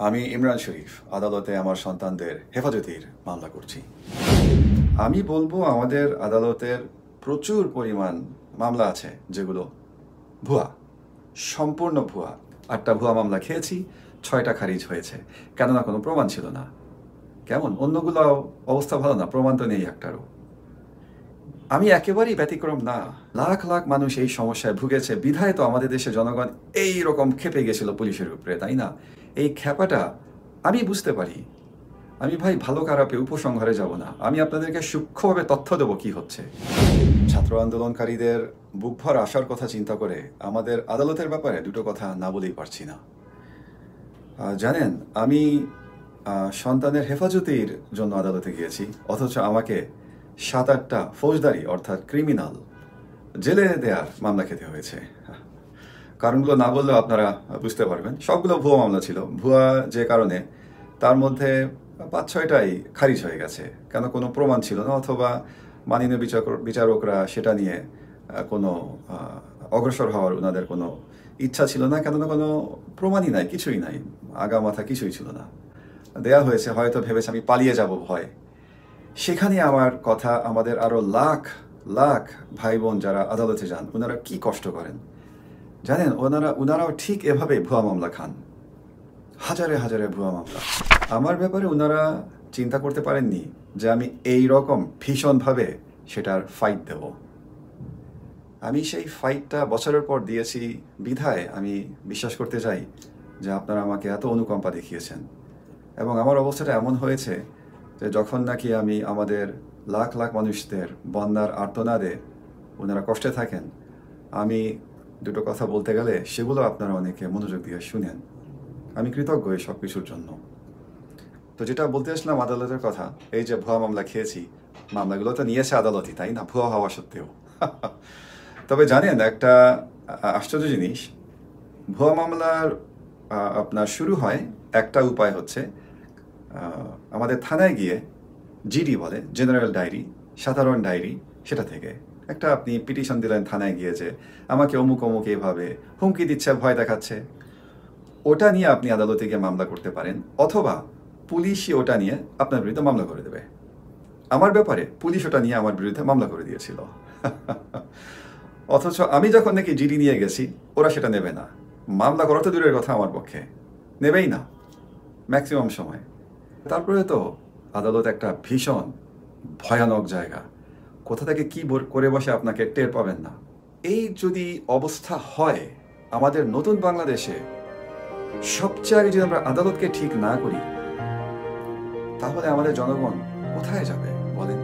আমি ইমরান শরীফ আদালতে আমার সন্তানদের হেফাজতের মামলা করছি। আমি বলবো আমাদের আদালতের প্রচুর পরিমাণ মামলা আছে যেগুলো ভুয়া, সম্পূর্ণ ভুয়া। 8টা ভুয়া মামলা খেয়েছি, 6টা খারিজ হয়েছে, কেননা কোনো প্রমাণ ছিল না। কেমন অন্যগুলো অবস্থা ভালো না, প্রমাণ তো নেই একটারও। আমি একেবারেই ব্যতিক্রম না। লাখ লাখ মানুষ এই সমস্যায় ভুগেছে, বিধায় তো আমাদের দেশে জনগণ এই রকম ক্ষেপে গেছিল পুলিশের উপরে, তাই না? এই ক্ষেপাটা আমি বুঝতে পারি। আমি ভাই ভালো খারাপে উপসংহারে যাব না, আমি আপনাদেরকে সূক্ষ্মভাবে তথ্য দেবো কি হচ্ছে। ছাত্র আন্দোলনকারীদের বুকভর আসার কথা চিন্তা করে আমাদের আদালতের ব্যাপারে দুটো কথা না বলেই পারছি না। জানেন, আমি সন্তানের হেফাজতের জন্য আদালতে গিয়েছি, অথচ আমাকে 7-8টা ফৌজদারি অর্থাৎ ক্রিমিনাল জেলে দেওয়ার মামলা খেতে হয়েছে। কারণগুলো না বললেও আপনারা বুঝতে পারবেন। সবগুলো ভুয়া মামলা ছিল। ভুয়া যে কারণে তার মধ্যে 5-6টাই খারিজ হয়ে গেছে, কেন কোনো প্রমাণ ছিল না, অথবা মাননীয় বিচারকরা সেটা নিয়ে কোনো অগ্রসর হওয়ার ওনাদের কোনো ইচ্ছা ছিল না, কেননা কোনো প্রমাণই নাই, কিছুই নাই, আগামাথা কিছুই ছিল না। দেয়া হয়েছে, হয়তো ভেবেছে আমি পালিয়ে যাব ভয়। সেখানে আমার কথা আমাদের আরও লাখ লাখ ভাই বোন যারা আদালতে যান, ওনারা কি কষ্ট করেন জানেন। ওনারাও ঠিক এভাবে ভুয়া মামলা খান, হাজারে হাজারে ভুয়া মামলা। আমার ব্যাপারে ওনারা চিন্তা করতে পারেননি যে আমি এই রকম ভীষণভাবে সেটার ফাইট দেব। আমি সেই ফাইটটা বছরের পর দিয়েছি বিধায় আমি বিশ্বাস করতে চাই যে আপনারা আমাকে এত অনুকম্পা দেখিয়েছেন। এবং আমার অবস্থাটা এমন হয়েছে যে যখন নাকি আমি আমাদের লাখ লাখ মানুষদের বন্যার আর্তনাদে ওনারা কষ্টে থাকেন, আমি দুটো কথা বলতে গেলে সেগুলো আপনারা অনেকে মনোযোগ দিয়ে শুনেন। আমি কৃতজ্ঞ এই সব কিছুর জন্য। তো যেটা বলতে আসলাম আদালতের কথা, এই যে ভুয়া মামলা খেয়েছি, মামলাগুলো তো নিয়েছে আদালতই, তাই না, ভুয়া হওয়া সত্ত্বেও। তবে জানেন একটা আশ্চর্য জিনিস, ভুয়া মামলার আপনার শুরু হয় একটা উপায় হচ্ছে আমাদের থানায় গিয়ে জিডি বলে, জেনারেল ডায়েরি, সাধারণ ডায়েরি, সেটা থেকে একটা আপনি পিটিশন দিলেন থানায় গিয়ে যে আমাকে অমুক অমুক এভাবে হুমকি দিচ্ছে, ভয় দেখাচ্ছে। ওটা নিয়ে আপনি আদালতে গিয়ে মামলা করতে পারেন, অথবা পুলিশই ওটা নিয়ে আপনার বিরুদ্ধে মামলা করে দেবে। আমার ব্যাপারে পুলিশ ওটা নিয়ে আমার বিরুদ্ধে মামলা করে দিয়েছিল। অথচ আমি যখন নাকি জিডি নিয়ে গেছি, ওরা সেটা নেবে না। মামলা করা তো দূরের কথা, আমার পক্ষে নেবেই না ম্যাক্সিমাম সময়। তারপরে তো আদালত একটা ভীষণ ভয়ানক জায়গা, কোথা থেকে কি করে বসে আপনাকে টের পাবেন না। এই যদি অবস্থা হয় আমাদের নতুন বাংলাদেশে, সবচেয়ে আগে যদি আমরা আদালতকে ঠিক না করি, তাহলে আমাদের জনগণ কোথায় যাবে বলেন?